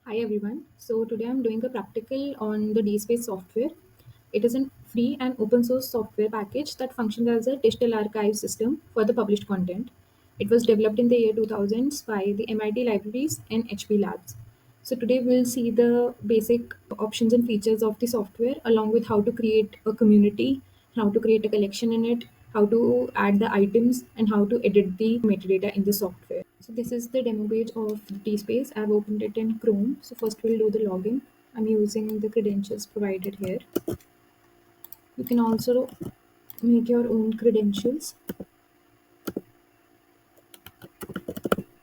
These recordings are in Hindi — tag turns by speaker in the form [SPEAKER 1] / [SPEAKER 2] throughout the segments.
[SPEAKER 1] Hi everyone. So today I'm doing a practical on the DSpace software. It is a free and open source software package that functions as a digital archive system for the published content. It was developed in the year 2000s by the MIT libraries and HP labs. So today we'll see the basic options and features of the software along with how to create a community, how to create a collection in it, how to add the items and how to edit the metadata in the software. So this is the demo page of DSpace. I've opened it in Chrome. So first we'll do the login. I'm using the credentials provided here. You can also make your own credentials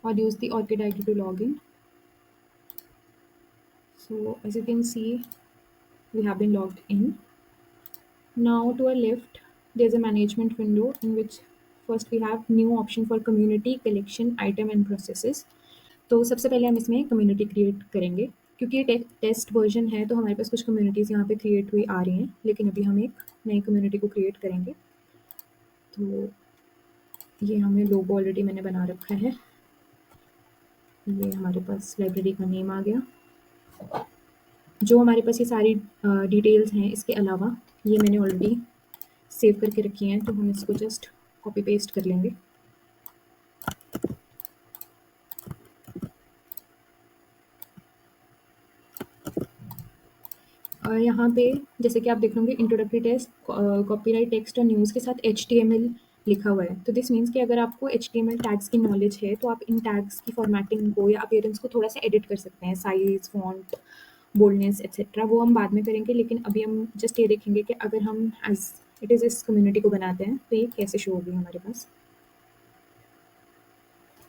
[SPEAKER 1] or use the Orchid ID to log in. So as you can see, we have been logged in. Now to our left, there's a management window in which first we have new option for community, collection, item and processes. तो सबसे पहले हम इसमें कम्युनिटी क्रिएट करेंगे क्योंकि ये टेस्ट वर्जन है तो हमारे पास कुछ कम्युनिटीज़ यहाँ पे क्रिएट हुई आ रही हैं लेकिन अभी हम एक नई कम्युनिटी को क्रिएट करेंगे। तो ये हमें लोगो ऑलरेडी मैंने बना रखा है। ये हमारे पास लाइब्रेरी का नेम आ गया। जो हमारे पास ये सारी डिटेल्स हैं इसके अलावा ये मैंने ऑलरेडी सेव करके रखी हैं तो हम इसको जस्ट कॉपी पेस्ट कर लेंगे। और यहाँ पे जैसे कि आप देख रहे होंगे इंट्रोडक्टरी टेक्स्ट, कॉपीराइट टेक्स्ट और न्यूज़ के साथ HTML लिखा हुआ है। तो दिस मीन्स कि अगर आपको HTML टैग्स की नॉलेज है तो आप इन टैग्स की फॉर्मेटिंग को या अपीयरेंस को थोड़ा सा एडिट कर सकते हैं, साइज, फॉन्ट, बोल्डनेस एटसेट्रा। वो हम बाद में करेंगे लेकिन अभी हम जस्ट ये देखेंगे कि अगर हम एज इट इज़ इस कम्युनिटी को बनाते हैं तो ये कैसे शो होगी हमारे पास।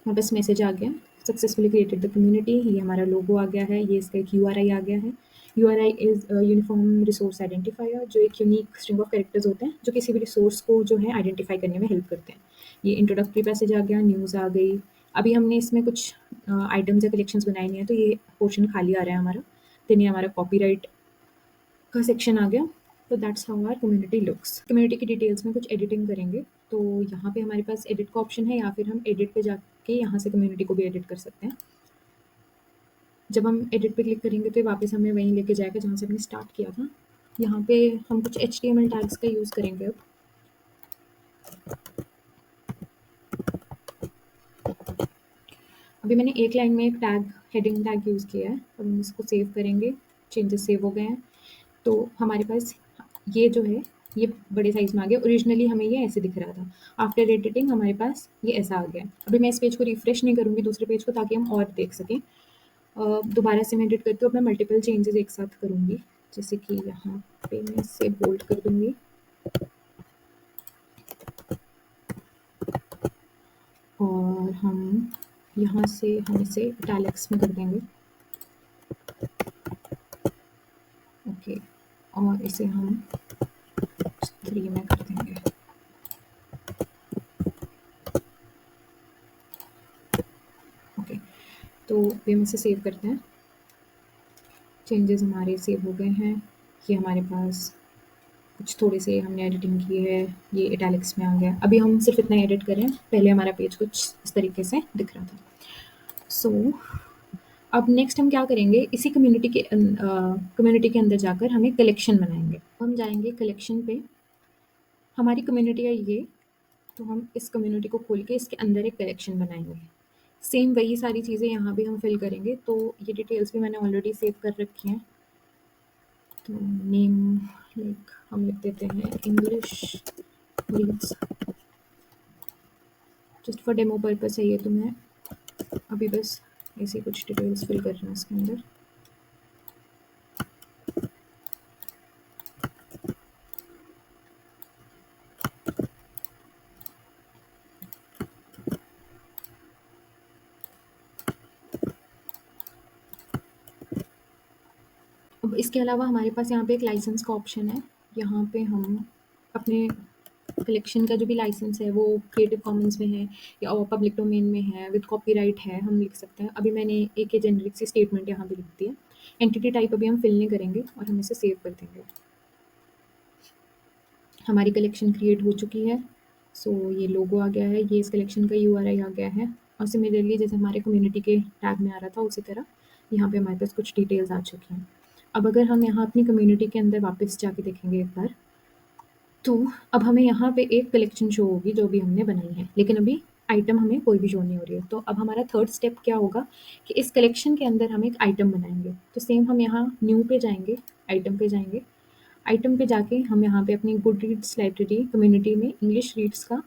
[SPEAKER 1] हमारे पास मैसेज आ गया, सक्सेसफुली क्रिएटेड द कम्युनिटी। ये हमारा लोगो आ गया है, ये इसका एक URI आ गया है। URI is uniform resource identifier, जो एक यूनिक स्ट्रिंग ऑफ कैरेक्टर्स होते हैं जो किसी भी रिसोर्स को जो है आइडेंटिफाई करने में हेल्प करते हैं। ये इंट्रोडक्टरी पैसेज आ गया, न्यूज़ आ गई। अभी हमने इसमें कुछ आइटम्स या कलेक्शंस बनाए नहीं है तो ये पोर्शन खाली आ रहा है हमारा। देन ये हमारा कॉपीराइट का सेक्शन आ गया। तो that's how our community looks. Community की डिटेल्स में कुछ एडिटिंग करेंगे तो यहाँ पे हमारे पास एडिट का ऑप्शन है या फिर हम एडिट पे जाके यहाँ से कम्युनिटी को भी एडिट कर सकते हैं। जब हम एडिट पे क्लिक करेंगे तो ये वापस हमें वहीं लेके जाएगा जहाँ से हमने स्टार्ट किया था। यहाँ पे हम कुछ HTML टैग्स का यूज़ करेंगे अब। अभी मैंने एक लाइन में एक टैग, हेडिंग टैग यूज़ किया है। अब हम इसको सेव करेंगे, चेंजेस सेव हो गए हैं। तो हमारे पास ये जो है ये बड़े साइज़ में आ गया। ओरिजिनली हमें ये ऐसे दिख रहा था, आफ्टर एडिटिंग हमारे पास ये ऐसा आ गया। अभी मैं इस पेज को रिफ्रेश नहीं करूँगी दूसरे पेज को ताकि हम और देख सकें। दोबारा से मैं एडिट करती हूँ, अब मैं मल्टीपल चेंजेस एक साथ करूँगी। जैसे कि यहाँ पे मैं इसे बोल्ड कर दूँगी और हम यहाँ से हम इसे इटैलिक्स में कर देंगे। ओके, और इसे हम 3 में कर देंगे। ओके, तो ये हम इसे सेव करते हैं। चेंजेस हमारे सेव हो गए हैं। ये हमारे पास कुछ थोड़े से हमने एडिटिंग की है, ये इटैलिक्स में आ गया। अभी हम सिर्फ इतना एडिट करें, पहले हमारा पेज कुछ इस तरीके से दिख रहा था। सो अब नेक्स्ट हम क्या करेंगे, इसी कम्युनिटी के अंदर जाकर हमें कलेक्शन बनाएंगे। हम जाएंगे कलेक्शन पे, हमारी कम्युनिटी है ये, तो हम इस कम्युनिटी को खोल के इसके अंदर एक कलेक्शन बनाएंगे। सेम वही सारी चीज़ें यहाँ भी हम फिल करेंगे। तो ये डिटेल्स भी मैंने ऑलरेडी सेव कर रखी हैं। तो नेम लाइक हम लिख देते हैं English reads, just for demo purpose है ये। तो मैं अभी बस ऐसे कुछ डिटेल्स फिल कर रही हूँ इसके अंदर। अब इसके अलावा हमारे पास यहाँ पे एक लाइसेंस का ऑप्शन है। यहाँ पे हम अपने कलेक्शन का जो भी लाइसेंस है वो क्रिएटिव कॉमन्स में है या पब्लिक डोमेन में है, विद कॉपीराइट है, हम लिख सकते हैं। अभी मैंने एक जेनेरिक सी स्टेटमेंट यहाँ पे लिख दी है। एंटिटी टाइप अभी हम फिल नहीं करेंगे और हम इसे सेव कर देंगे। हमारी कलेक्शन क्रिएट हो चुकी है। सो ये लोगो आ गया है, ये इस कलेक्शन का URI आ गया है और सिमिलरली जैसे हमारे कम्युनिटी के टैग में आ रहा था उसी तरह यहाँ पे हमारे पास कुछ डिटेल्स आ चुकी हैं। अब अगर हम यहाँ अपनी कम्युनिटी के अंदर वापस जाके देखेंगे एक बार, तो अब हमें यहाँ पे एक कलेक्शन शो होगी जो भी हमने बनाई है, लेकिन अभी आइटम हमें कोई भी शो नहीं हो रही है। तो अब हमारा थर्ड स्टेप क्या होगा कि इस कलेक्शन के अंदर हम एक आइटम बनाएंगे। तो सेम हम यहाँ न्यू पे जाएंगे, आइटम पे जाएंगे, आइटम पे जाके हम यहाँ पे अपनी गुड रीड्स लाइब्रेरी कम्युनिटी में इंग्लिश रीड्स का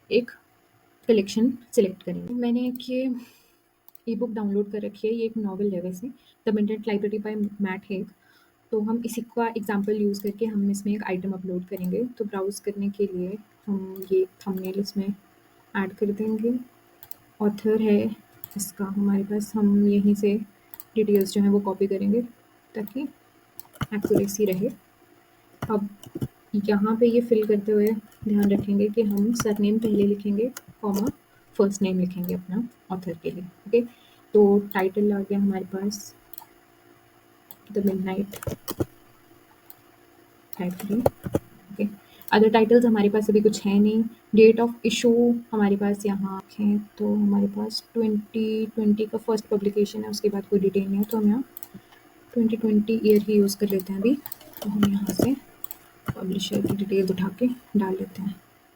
[SPEAKER 1] एक कलेक्शन सेलेक्ट करेंगे। मैंने एक ये ई बुक डाउनलोड कर रखी है, ये एक नॉवल है वैसे, the midnight library by Matt Hague. तो हम इसी का एग्जांपल यूज़ करके हम इसमें एक आइटम अपलोड करेंगे। तो ब्राउज़ करने के लिए हम ये थंबनेल इसमें ऐड कर देंगे। ऑथर है इसका हमारे पास, हम यहीं से डिटेल्स जो हैं वो कॉपी करेंगे ताकि एक्यूरेसी रहे। अब यहाँ पे ये फिल करते हुए ध्यान रखेंगे कि हम सरनेम पहले लिखेंगे, कॉमा फर्स्ट नेम लिखेंगे अपना ऑथर के लिए। ओके, तो टाइटल आ गया हमारे पास the midnight library. Okay, other titles हमारे पास अभी कुछ है नहीं। डेट ऑफ इशू हमारे पास यहाँ है, तो हमारे पास 2020 का फर्स्ट पब्लिकेशन है, उसके बाद कोई डिटेल नहीं है, तो हम यहाँ 2020 ईयर ही यूज़ कर लेते हैं अभी। तो हम यहाँ से पब्लिशर की डिटेल उठा के डाल लेते हैं।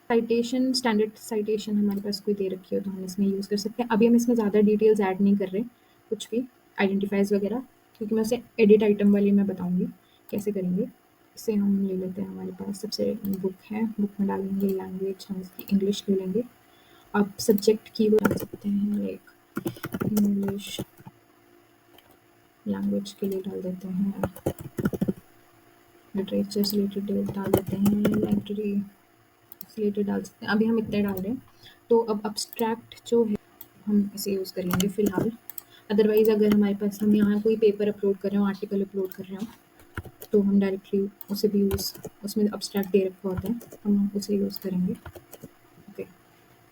[SPEAKER 1] साइटेशन, स्टैंडर्ड साइटेशन हमारे पास कोई दे रखी हो तो हम इसमें यूज़ कर सकते हैं। अभी हम इसमें ज़्यादा डिटेल्स ऐड नहीं कर रहे, कुछ भी आइडेंटिफाइज वगैरह, क्योंकि मैं उसे एडिट आइटम वाली मैं बताऊँगी कैसे करेंगे। इसे हम ले लेते हैं, हमारे पास सबसे बुक है, बुक में डालेंगे लैंग्वेज, हम इसकी इंग्लिश ले लेंगे। अब सब्जेक्ट कीवर्ड डाल सकते हैं, लाइक इंग्लिश लैंग्वेज के लिए डाल देते हैं, लिटरेचर से रिलेटेड डाल देते हैं, लाइब्रेरी से रिलेटेड डाल सकते हैं। अभी हम इतने डाल रहे हैं। तो अब अब्स्ट्रैक्ट जो है हम इसे यूज़ करेंगे फ़िलहाल। अदरवाइज़ अगर हमारे पास हम यहाँ कोई पेपर अपलोड कर रहे हो, आर्टिकल अपलोड कर रहे हो, तो हम डायरेक्टली उसे भी यूज़, उसमें अब्स्ट्रैक्ट दे रखा होता है, हम उसे यूज़ करेंगे। ओके,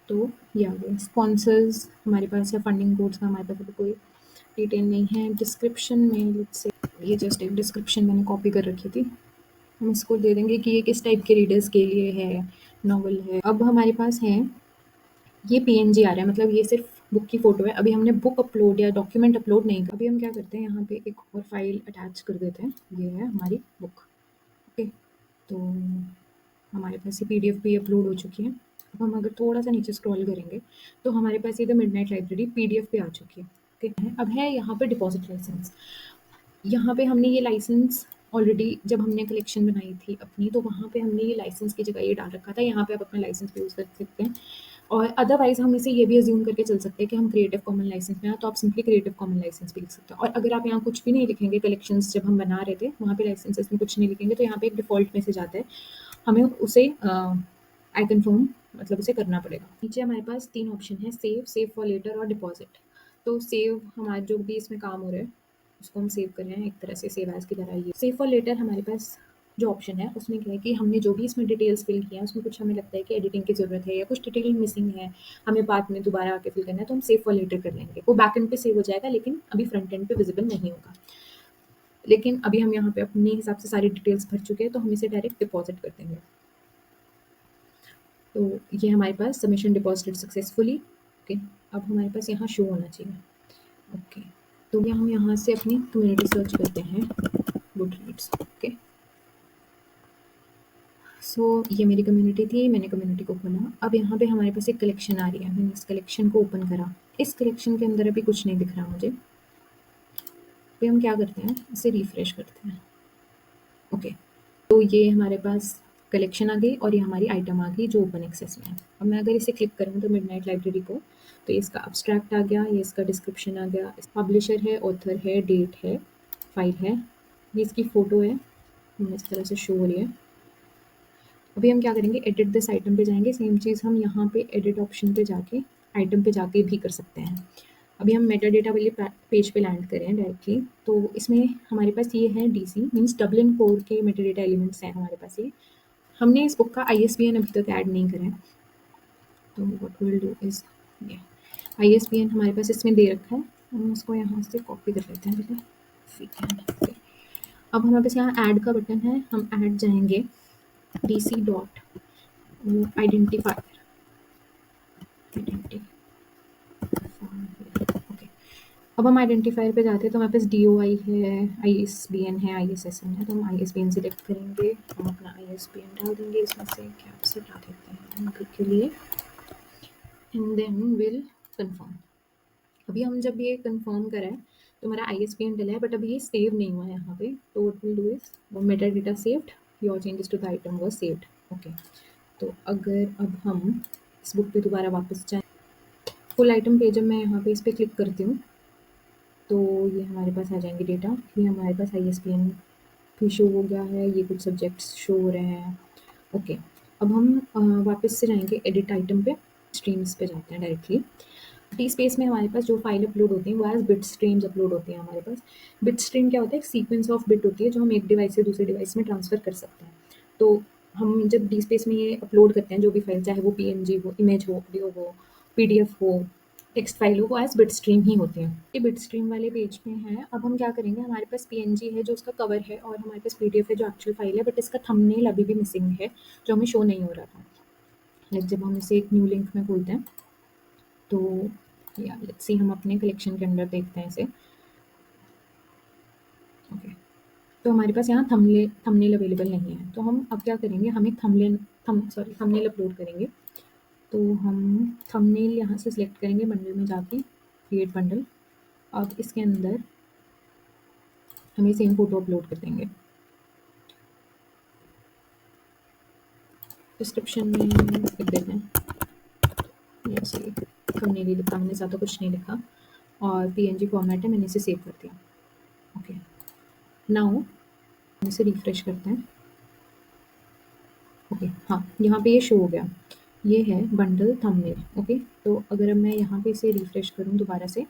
[SPEAKER 1] तो ये आ गया। स्पॉन्सर्स हमारे पास है, फंडिंग कोड्स का हमारे पास अभी कोई डिटेल नहीं है। डिस्क्रिप्शन में लेट्स से ये जस्ट एक डिस्क्रिप्शन मैंने कॉपी कर रखी थी, हम इसको दे देंगे कि ये किस टाइप के रीडर्स के लिए है, नॉवल है। अब हमारे पास है ये पीएनजी आ रहा है, मतलब ये सिर्फ बुक की फ़ोटो है। अभी हमने बुक अपलोड या डॉक्यूमेंट अपलोड नहीं किया। अभी हम क्या करते हैं, यहाँ पे एक और फाइल अटैच कर देते हैं, ये है हमारी बुक। ओके, तो हमारे पास ये पीडीएफ भी अपलोड हो चुकी है। अब हम अगर थोड़ा सा नीचे स्क्रॉल करेंगे तो हमारे पास ये द मिडनाइट लाइब्रेरी पीडीएफ पे आ चुकी है। ओके, अब है यहाँ पे डिपॉजिट लाइसेंस। यहाँ पे हमने ये लाइसेंस ऑलरेडी जब हमने कलेक्शन बनाई थी अपनी, तो वहाँ पे हमने ये लाइसेंस की जगह ये डाल रखा था। यहाँ पे आप अपना लाइसेंस भी यूज़ कर सकते हैं, और अदरवाइज़ हम इसे ये भी अज्यूम करके चल सकते हैं कि हम क्रिएटिव कॉमन लाइसेंस में हैं, तो आप सिंपली क्रिएटिव कॉमन लाइसेंस भी लिख सकते हैं। और अगर आप यहाँ कुछ भी नहीं लिखेंगे, कलेक्शंस जब हम बना रहे थे वहाँ पे लाइसेंसेस में कुछ नहीं लिखेंगे, तो यहाँ पे एक डिफ़ॉल्ट मैसेज आता है, हमें उसे आई कन्फर्म मतलब उसे करना पड़ेगा। नीचे हमारे पास 3 ऑप्शन है, सेव, सेव फॉर लेटर और डिपॉज़िट। तो सेव हमारा जो भी इसमें काम हो रहा है उसको हम सेव कर रहे हैं, एक तरह से सेव एज़ की तरह। ये सेव फॉर लेटर हमारे पास जो ऑप्शन है उसमें क्या है कि हमने जो भी इसमें डिटेल्स फिल किया है उसमें कुछ हमें लगता है कि एडिटिंग की ज़रूरत है या कुछ डिटेल मिसिंग है, हमें बाद में दोबारा आके फिल करना है, तो हम सेव फॉर लेटर कर लेंगे। वो बैक एंड पे सेव हो जाएगा, लेकिन अभी फ्रंट एंड पे विजिबल नहीं होगा। लेकिन अभी हम यहाँ पे अपने हिसाब से सारी डिटेल्स भर चुके हैं, तो हम इसे डायरेक्ट डिपॉजिट कर देंगे। तो ये हमारे पास सबमिशन डिपॉजिटेड सक्सेसफुली। ओके, अब हमारे पास यहाँ शो होना चाहिए। ओके, तो ये हम यहाँ से अपनी कम्युनिटी सर्च करते हैं, गुड रीड्स। ओके, सो ये मेरी कम्युनिटी थी, मैंने कम्युनिटी को खोला। अब यहाँ पे हमारे पास एक कलेक्शन आ रही है, मैंने इस कलेक्शन को ओपन करा। इस कलेक्शन के अंदर अभी कुछ नहीं दिख रहा मुझे। फिर हम क्या करते हैं, इसे रिफ्रेश करते हैं। ओके, तो ये हमारे पास कलेक्शन आ गई और ये हमारी आइटम आ गई जो ओपन एक्सेस में है। अब मैं अगर इसे क्लिक करूँ तो मिडनाइट लाइब्रेरी को, तो ये इसका अब्स्ट्रैक्ट आ गया, ये इसका डिस्क्रिप्शन आ गया, पब्लिशर है, ऑथर है, डेट है, फाइल है, ये इसकी फ़ोटो है, इस तरह से शो हो रही है। अभी हम क्या करेंगे, एडिट दिस आइटम पे जाएंगे। सेम चीज़ हम यहाँ पे एडिट ऑप्शन पे जाके आइटम पे जाके भी कर सकते हैं। अभी हम मेटा डेटा वाले पेज पे लैंड करें डायरेक्टली, तो इसमें हमारे पास ये है डीसी मीन्स डबलिन कोर के मेटा डेटा एलिमेंट्स हैं हमारे पास। ये हमने इस बुक का ISBN अभी तक ऐड नहीं करा है, तो what we will do is ये ISBN हमारे पास इसमें दे रखा है, हम उसको यहाँ से कॉपी कर लेते हैं पहले। ठीक है, ओके। अब हमारे पास यहाँ ऐड का बटन है, हम ऐड जाएंगे DC डॉट आइडेंटिफायर, ओके। अब हम आइडेंटिफायर पे जाते हैं तो हमारे पास DOI है, ISBN है, ISSN है, तो हम ISBN सिलेक्ट करेंगे, हम अपना ISBN डाल देंगे, इसमें से कैप्स हटा देते हैं अभी के लिए एंड देन विल कंफर्म। अभी हम जब ये कंफर्म करा है तो हमारा ISBN डला है, बट अभी ये सेव नहीं हुआ है यहाँ पे, तो what will do is metadata saved, your changes to the item was saved. Okay, तो अगर अब हम इस बुक पे दोबारा वापस जाएँ, फुल आइटम पेज, जब मैं यहाँ पे इस पे क्लिक करती हूँ तो ये हमारे पास आ जाएंगे डेटा, ये हमारे पास ISBN भी शो हो गया है, ये कुछ सब्जेक्ट्स शो हो रहे हैं। ओके, अब हम वापस से जाएंगे एडिट आइटम पे, स्ट्रीम्स पे जाते हैं डायरेक्टली। टी स्पेस में हमारे पास जो फाइल अपलोड होती हैं वो एज बिट स्ट्रीम्स अपलोड होती हैं हमारे पास। बिट स्ट्रीम क्या होता है? एक सीक्वेंस ऑफ बिट होती है जो हम एक डिवाइस से दूसरे डिवाइस में ट्रांसफ़र कर सकते हैं। तो हम जब डी स्पेस में ये अपलोड करते हैं जो भी फाइल, चाहे वो PNG हो, इमेज हो, वीडियो हो, PDF हो, टेक्स्ट फाइल हो, वो एज बिट स्ट्रीम ही होती हैं। ये बिट स्ट्रीम वाले पेज में है। अब हम क्या करेंगे, हमारे पास PNG है जो उसका कवर है, और हमारे पास PDF है जो एक्चुअल फाइल है, बट इसका थंबनेल अभी भी मिसिंग है जो हमें शो नहीं हो रहा था। लाइक जब हम इसे एक न्यू लिंक में खोलते हैं तो या लेट्स सी, हम अपने कलेक्शन के अंदर देखते हैं इसे। ओके, तो हमारे पास यहाँ थंबनेल अवेलेबल नहीं है, तो हम अब क्या करेंगे, हम एक थंबनेल अपलोड करेंगे। तो हम थंबनेल यहाँ से सिलेक्ट करेंगे, बंडल में जाके क्रिएट बंडल। अब इसके अंदर हम ये सेम फोटो अपलोड कर देंगे। डिस्क्रिप्शन में लिख देते हैं जैसे थंबनेल ही लिखा, मैंने ज़्यादा कुछ नहीं लिखा, और PNG फॉर्मेट है, मैंने इसे सेव कर दिया। ओके, नाउ हम इसे रिफ्रेश करते हैं। ओके, हाँ, यहाँ पे ये शो हो गया, ये है बंडल थंबनेल। ओके, तो अगर अब मैं यहाँ पे इसे रिफ्रेश करूँ दोबारा से,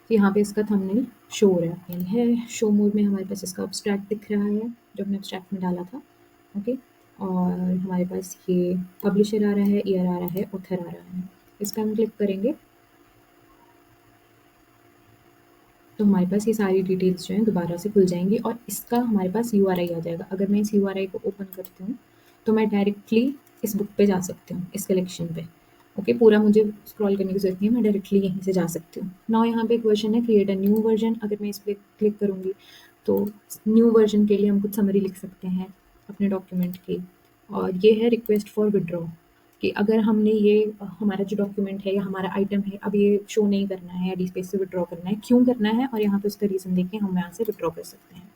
[SPEAKER 1] तो यहाँ पे इसका थंबनेल शो हो रहा है। शो मोड में हमारे पास इसका एब्स्ट्रैक्ट दिख रहा है जो हमने एब्स्ट्रैक्ट में डाला था। ओके, और हमारे पास ये पब्लिशर आ रहा है, ईयर आ रहा है, ऑथर आ रहा है। इस पर हम क्लिक करेंगे तो हमारे पास ये सारी डिटेल्स जो हैं दोबारा से खुल जाएंगी, और इसका हमारे पास URI आ जाएगा। अगर मैं इस URI को ओपन करती हूँ तो मैं डायरेक्टली इस बुक पे जा सकती हूँ, इस कलेक्शन पे। ओके, पूरा मुझे स्क्रॉल करने की ज़रूरत नहीं है, मैं डायरेक्टली यहीं से जा सकती हूँ। नाउ यहाँ पे एक वर्जन है, क्रिएट अ न्यू वर्जन। अगर मैं इस पर क्लिक करूँगी तो न्यू वर्जन के लिए हम कुछ समरी लिख सकते हैं अपने डॉक्यूमेंट की, और ये है रिक्वेस्ट फॉर विड्रॉ, कि अगर हमने ये हमारा जो डॉक्यूमेंट है या हमारा आइटम है, अब ये शो नहीं करना है या डी स्पेस से विड्रॉ करना है, क्यों करना है, और यहाँ पे उसका रीज़न देके हम यहाँ से विड्रॉ कर सकते हैं।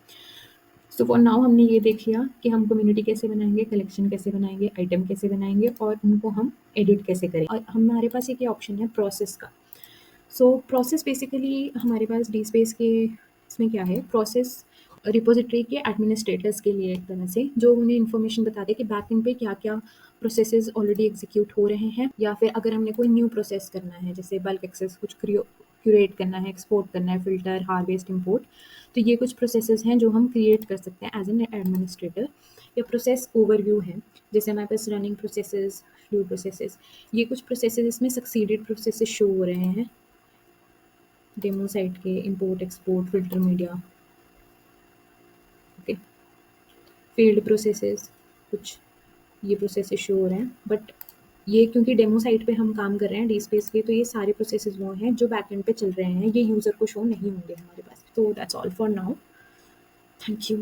[SPEAKER 1] सो फॉर नाउ हमने ये देख लिया कि हम कम्युनिटी कैसे बनाएंगे, कलेक्शन कैसे बनाएंगे, आइटम कैसे बनाएंगे, और उनको हम एडिट कैसे करें। और हमारे पास एक ये ऑप्शन है प्रोसेस का। सो प्रोसेस बेसिकली हमारे पास डी स्पेस के इसमें क्या है, प्रोसेस रिपोजिटरी के एडमिनिस्ट्रेटर्स के लिए एक तरह से, जो उन्हें इन्फॉर्मेशन बता दे कि बैक एंड पे क्या क्या प्रोसेसेस ऑलरेडी एग्जीक्यूट हो रहे हैं, या फिर अगर हमने कोई न्यू प्रोसेस करना है, जैसे बल्क एक्सेस कुछ क्यूरेट करना है, एक्सपोर्ट करना है, फिल्टर, हार्वेस्ट, इंपोर्ट, तो ये कुछ प्रोसेसेस हैं जो हम क्रिएट कर सकते हैं एज एन एडमिनिस्ट्रेटर। या प्रोसेस ओवरव्यू है, जैसे हमारे पास रनिंग प्रोसेसेस, फ्लू प्रोसेसेस, ये कुछ प्रोसेसेस इसमें सक्सीडेड प्रोसेसेस शो हो रहे हैं डेमो साइट के, import, export, filter, media. Okay, field processes, कुछ ये प्रोसेसेस शो हो रहे हैं, बट ये क्योंकि डेमो साइट पे हम काम कर रहे हैं डी स्पेस के, तो ये सारे प्रोसेसेस वो हैं जो बैक एंड पे चल रहे हैं, ये यूज़र को शो नहीं होंगे हमारे पास। तो that's all for now, thank you.